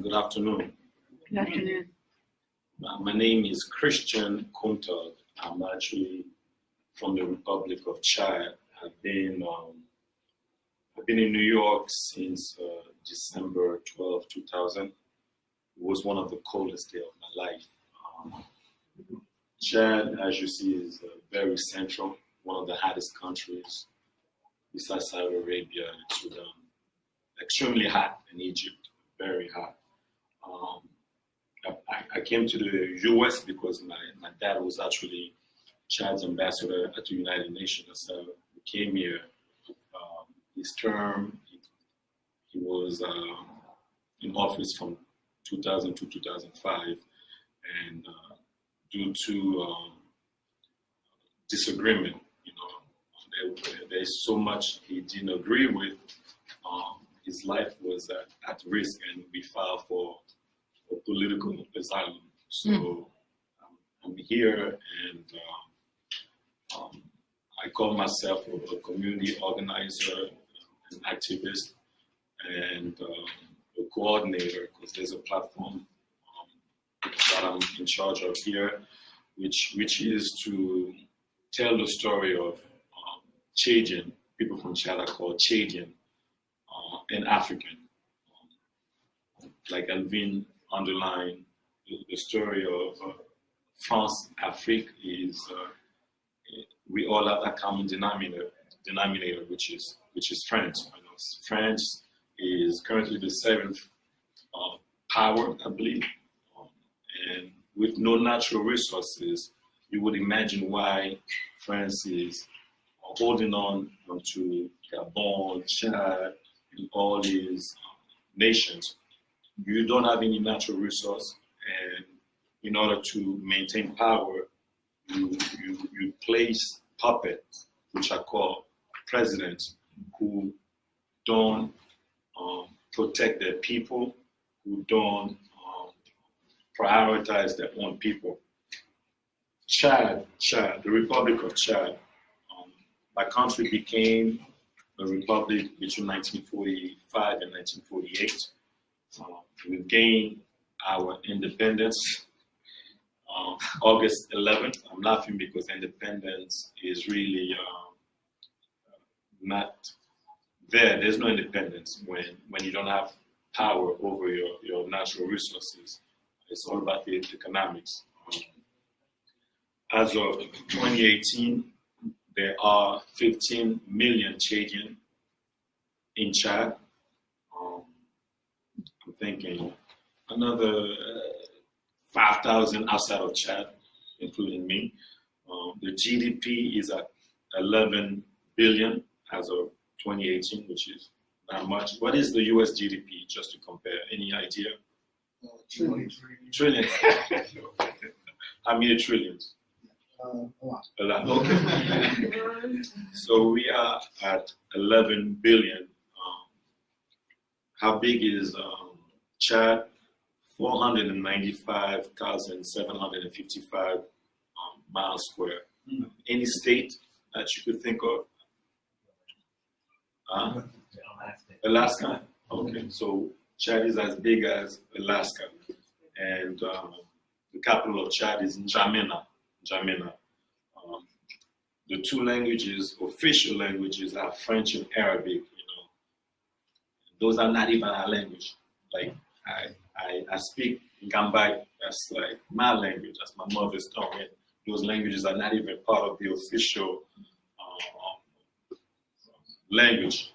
Good afternoon. Good afternoon. My name is Christian Kontag. I'm actually from the Republic of Chad. I've been in New York since December 12, 2000. It was one of the coldest days of my life. Chad, as you see, is very central, one of the hottest countries besides Saudi Arabia and Sudan. Extremely hot in Egypt, very hot. I came to the U.S. because my dad was actually Chad's ambassador at the United Nations. So we came here. His term, he was in office from 2000 to 2005, and due to disagreement, there's so much he didn't agree with. His life was at risk, and we filed for political asylum. So I'm here, and I call myself a community organizer, an activist, and a coordinator, because there's a platform that I'm in charge of here, which is to tell the story of Chadian. People from Chad are called Chadian, and African. Like Alvin underlined, the story of France, Afrique is we all have that common denominator, which is France. France is currently the seventh power, I believe, and with no natural resources, you would imagine why France is holding on to Gabon, Chad, and all these nations. You don't have any natural resource, and in order to maintain power, you place puppets, which are called presidents, who don't protect their people, who don't prioritize their own people. Chad, the Republic of Chad, my country became a republic between 1945 and 1948. We've gained our independence August 11th. I'm laughing because independence is really not there. There's no independence when you don't have power over your natural resources. It's all about the economics. As of 2018, there are 15 million Chadian in Chad. I'm thinking another 5,000 outside of Chad, including me. The GDP is at 11 billion as of 2018, which is not much. What is the US GDP, just to compare? Any idea? Trillion. How many trillions? A lot. Okay. So we are at 11 billion. How big is Chad? 495,755 miles square. Any state that you could think of? Alaska. Okay, so Chad is as big as Alaska, and the capital of Chad is N'Djamena. The two languages, official languages, are French and Arabic. Those are not even our language. Like I speak Gambite. That's like my language. That's my mother's tongue. And those languages are not even part of the official language.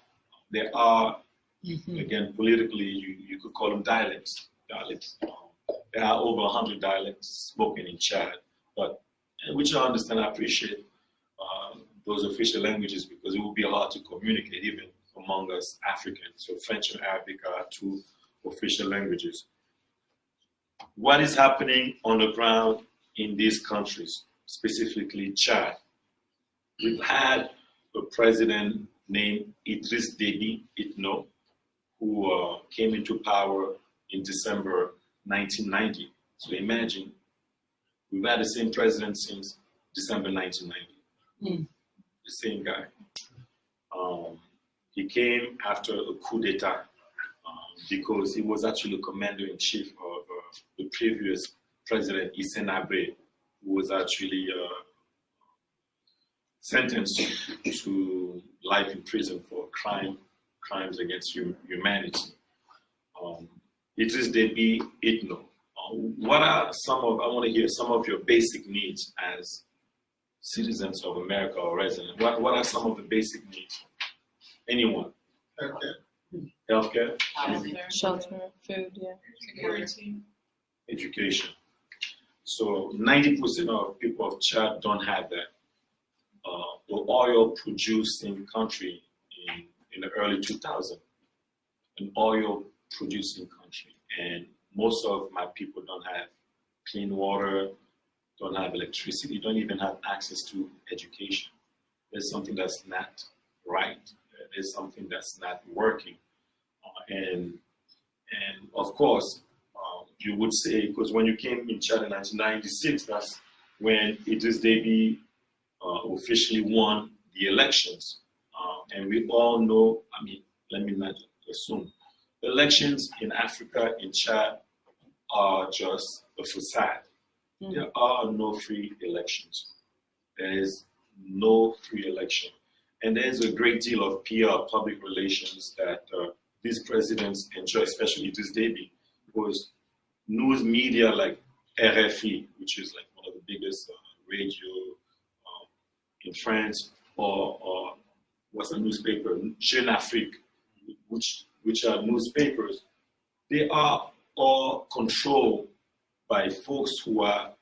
They are, again, politically, you could call them dialects. There are over 100 dialects spoken in Chad, but which I understand, I appreciate those official languages, because it would be hard to communicate even among us Africans. So French and Arabic are two official languages. What is happening on the ground in these countries, specifically Chad? We've had a president named Idriss Déby Itno, who came into power in December 1990. So imagine, we've had the same president since December 1990. The same guy. He came after a coup d'etat because he was actually commander-in-chief of the previous president, Hissène Habré, who was actually sentenced to life in prison for crimes against humanity. Idriss Déby Itno. What are some of, I want to hear some of your basic needs as citizens of America or residents. What are some of the basic needs? Anyone? Healthcare? Shelter, food, yeah. Security. Education. So 90% of people of Chad don't have that. The oil producing country in the early 2000s, an oil producing country, and most of my people don't have clean water, don't have electricity, don't even have access to education. There's something that's not right. There's something that's not working. And of course, you would say, because when you came in Chad in 1996, that's when Idriss Déby officially won the elections. And we all know, I mean, let me not assume, elections in Africa, in Chad, are just a facade. There are no free elections. There is no free election. And there's a great deal of PR, public relations, that these presidents enjoy, especially Idriss Déby, because news media like RFI, which is like one of the biggest radio in France, or what's a newspaper, Jeune Afrique, which are newspapers, they are all controlled by folks who are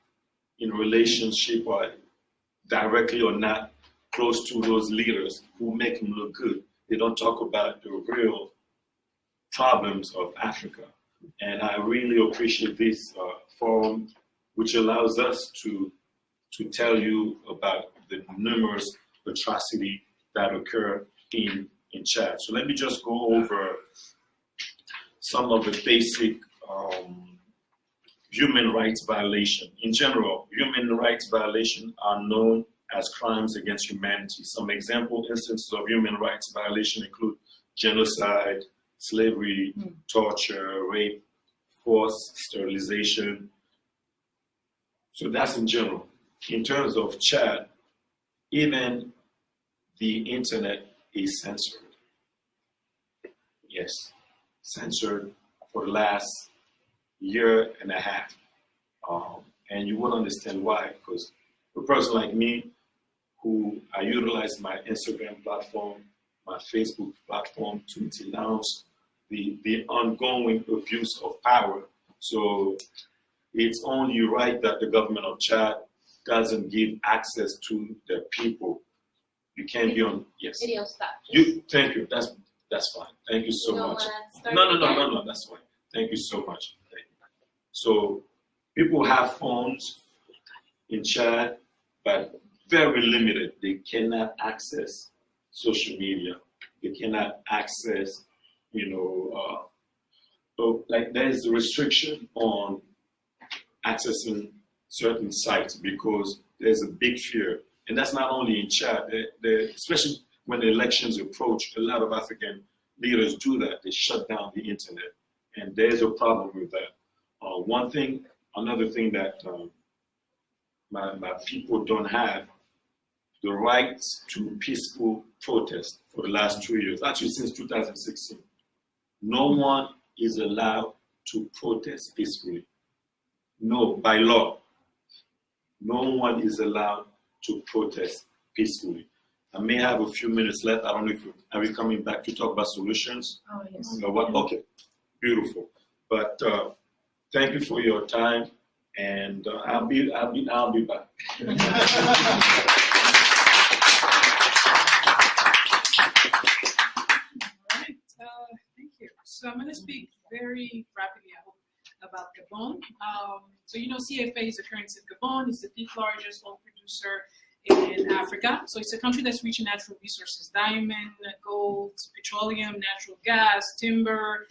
in relationship or directly or not close to those leaders who make them look good. They don't talk about the real problems of Africa. And I really appreciate this forum, which allows us to tell you about the numerous atrocities that occur in Chad. So let me just go over some of the basic human rights violations. In general, human rights violations are known as crimes against humanity. Some example instances of human rights violation include genocide, slavery, torture, rape, forced sterilization. So that's in general. In terms of Chad, even the internet is censored. Yes, censored for the last year and a half. And you will understand why, because a person like me, who I utilize my Instagram platform, my Facebook platform to denounce the ongoing abuse of power. So it's only right that the government of Chad doesn't give access to the people. You can't be on, yes. Video stop. Thank you, that's fine. Thank you so much. No, that's fine. Thank you so much. Thank you. So people have phones in Chad, but very limited. They cannot access social media. They cannot access, so like there's a restriction on accessing certain sites because there's a big fear. And that's not only in Chad, especially when the elections approach, a lot of African leaders do that. They shut down the internet. And there's a problem with that. Another thing that my people don't have, the right to peaceful protest for the last 2 years, actually since 2016. No one is allowed to protest peacefully. No, by law. No one is allowed to protest peacefully. I may have a few minutes left. I don't know if are we coming back to talk about solutions? Oh, yes. Okay, beautiful. But thank you for your time, and I'll be back. Thank you. So I'm going to speak very rapidly, I hope, about Gabon. So CFA is the currency of Gabon. It's the fifth largest oil producer in Africa. So it's a country that's rich in natural resources: diamond, gold, petroleum, natural gas, timber,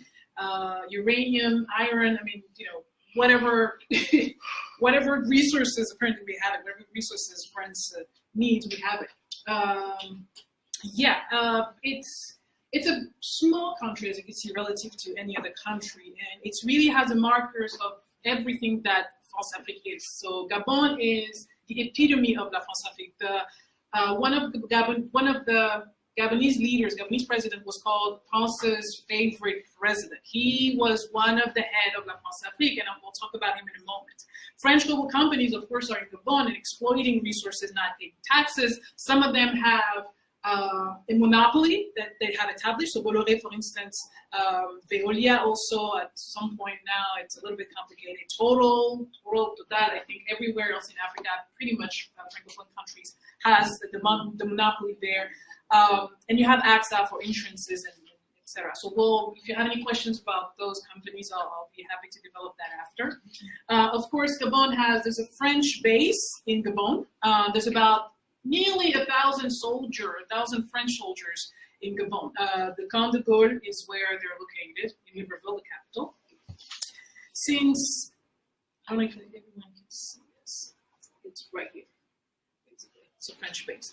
uranium, iron. I mean, whatever whatever resources apparently we have it. Whatever resources France needs, we have it. It's it's a small country, as you can see, relative to any other country, and it really has the markers of everything that France-Afrique is. So Gabon is the epitome of La France-Afrique. One of the Gabonese leaders, Gabonese president, was called France's favorite president. He was one of the head of La France-Afrique, and we'll talk about him in a moment. French global companies, of course, are in Gabon and exploiting resources, not paying taxes. Some of them have a monopoly that they have established. So Bolloré, for instance, Veolia also, at some point now, it's a little bit complicated. Total, I think everywhere else in Africa, pretty much Francophone countries, has the monopoly there. And you have AXA for insurances and etc. So if you have any questions about those companies, I'll be happy to develop that after. Of course, there's a French base in Gabon. There's about nearly 1,000 French soldiers in Gabon. The Camp de Gaulle is where they're located, in Libreville, the capital. Since, I don't know if everyone can see this, it's right here. It's a French base.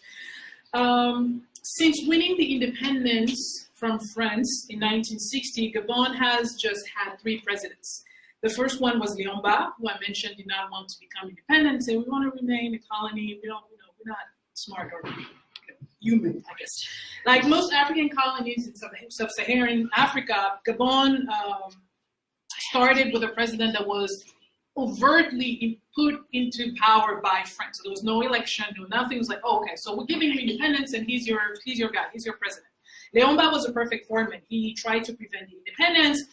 Since winning the independence from France in 1960, Gabon has just had 3 presidents. The first one was Léon Mba, who I mentioned did not want to become independent, and we want to remain a colony. We're not smart or human, I guess. Like most African colonies in sub-Saharan Africa, Gabon started with a president that was overtly put into power by France. So there was no election, no nothing. It was like, oh, okay, so we're giving you independence, and he's your guy, he's your president. Léon Mba was a perfect foreman. He tried to prevent the independence.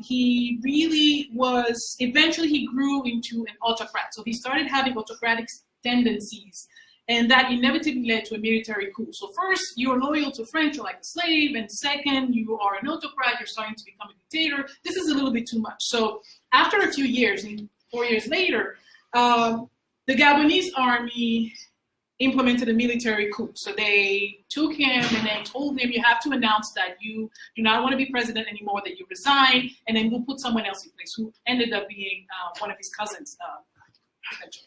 He really was, eventually he grew into an autocrat. So he started having autocratic tendencies, and that inevitably led to a military coup. So first, you're loyal to French, you're like a slave, and second, you are an autocrat, you're starting to become a dictator. This is a little bit too much. So after a few years, 4 years later, the Gabonese army implemented a military coup. So they took him and they told him, you have to announce that you do not want to be president anymore, that you resign, and then we'll put someone else in place, who ended up being one of his cousins, eventually.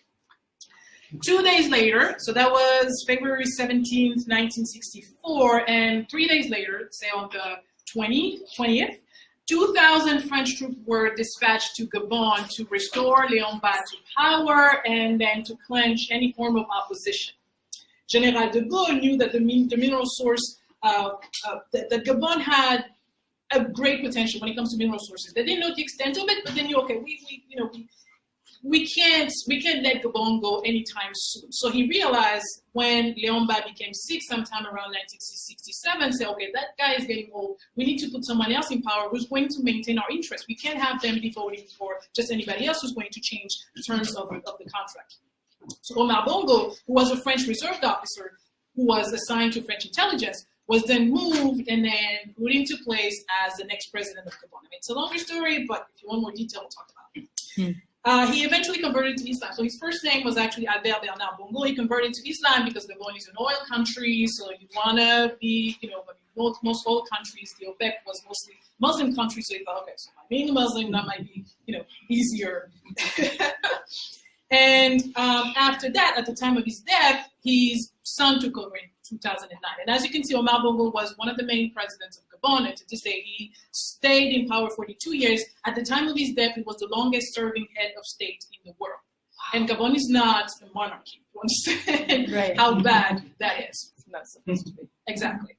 2 days later, so that was February 17th, 1964, and 3 days later, say on the 20th, 2,000 French troops were dispatched to Gabon to restore Léon Mba to power and then to clench any form of opposition. General de Gaulle knew that the mineral source, that Gabon had a great potential when it comes to mineral sources. They didn't know the extent of it, but they knew, okay, we can't let Gabon go anytime soon. So he realized when Léon Mba became sick sometime around 1967, say, okay, that guy is getting old. We need to put someone else in power who's going to maintain our interests. We can't have them be voting for just anybody else who's going to change the terms of the contract. So Omar Bongo, who was a French reserve officer who was assigned to French intelligence, was then moved and then put into place as the next president of Gabon. I mean, it's a longer story, but if you want more detail, we'll talk about it. He eventually converted to Islam. So his first name was actually Albert Bernard Bongo. He converted to Islam because Gabon is an oil country, so you want to be, most oil countries, the OPEC was mostly Muslim countries, so he thought, okay, so by being a Muslim, that might be, easier. And after that, at the time of his death, his son took over in 2009. And as you can see, Omar Bongo was one of the main presidents of Gabon, and to this day, he stayed in power 42 years. At the time of his death, he was the longest serving head of state in the world. Wow. And Gabon is not a monarchy. You understand how bad that is. It's not supposed to be. Exactly.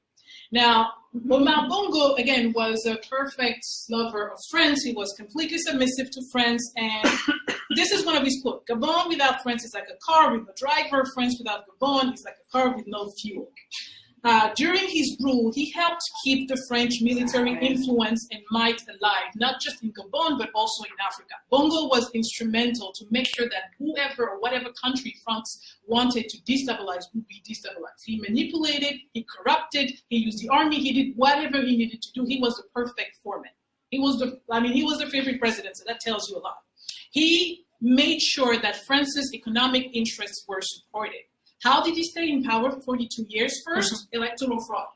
Now, Omar Bongo, again, was a perfect lover of France. He was completely submissive to France, and this is one of his quotes. Gabon without France is like a car with no driver. France without Gabon is like a car with no fuel. During his rule, he helped keep the French military influence and might alive, not just in Gabon, but also in Africa. Bongo was instrumental to make sure that whoever or whatever country France wanted to destabilize would be destabilized. He manipulated, he corrupted, he used the army, he did whatever he needed to do. He was the perfect foreman. He was the favorite president, so that tells you a lot. He made sure that France's economic interests were supported. How did he stay in power for 42 years? First, electoral fraud.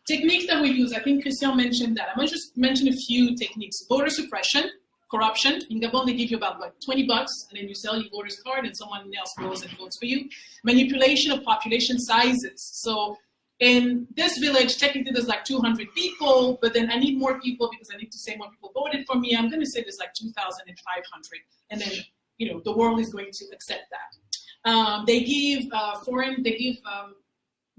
Techniques that we use, I think Christian mentioned that. I'm going to just mention a few techniques. Voter suppression, corruption. In Gabon, they give you about $20, and then you sell your voter's card, and someone else goes and votes for you. Manipulation of population sizes. So in this village, technically there's like 200 people, but then I need more people because I need to say more people voted for me. I'm going to say there's like 2,500, and then the world is going to accept that. They give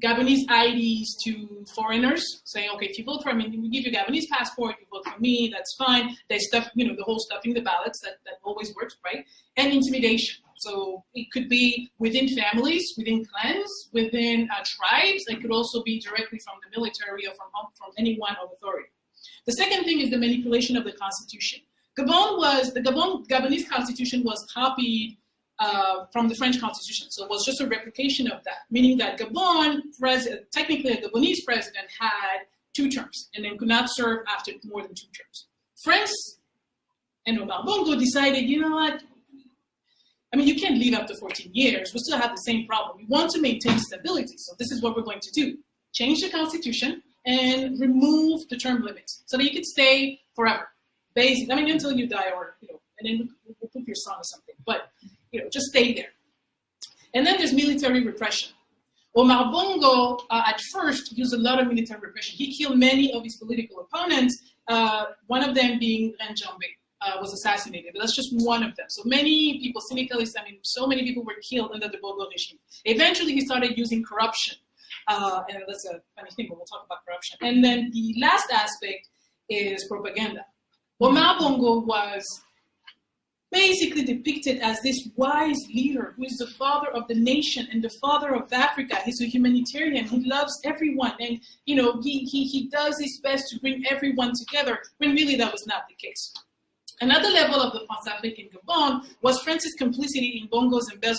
Gabonese IDs to foreigners, saying, okay, if you vote for me, we give you a Gabonese passport, you vote for me, that's fine. They stuff, the whole stuffing the ballots, that always works, right? And intimidation. So it could be within families, within clans, within tribes. It could also be directly from the military or from anyone of authority. The second thing is the manipulation of the constitution. The Gabonese constitution was copied from the French Constitution. So it was just a replication of that, meaning that technically a Gabonese president had 2 terms and then could not serve after more than 2 terms. France and Omar Bongo decided, you know what? I mean, you can't leave after 14 years. We still have the same problem. We want to maintain stability. So this is what we're going to do. Change the Constitution and remove the term limits so that you could stay forever. Basically, I mean, until you die or, and then we'll put your song or something. But just stay there. And then there's military repression. Omar Bongo, at first, used a lot of military repression. He killed many of his political opponents, one of them being Njambe, was assassinated. But that's just one of them. So many people, syndicalists, so many people were killed under the Bongo regime. Eventually, he started using corruption. And that's a funny thing, but we'll talk about corruption. And then the last aspect is propaganda. Omar Bongo was basically depicted as this wise leader who is the father of the nation and the father of Africa. He's a humanitarian. He loves everyone. And, he does his best to bring everyone together, when really that was not the case. Another level of the France-Afrique in Gabon was France's complicity in Bongo's embezzlement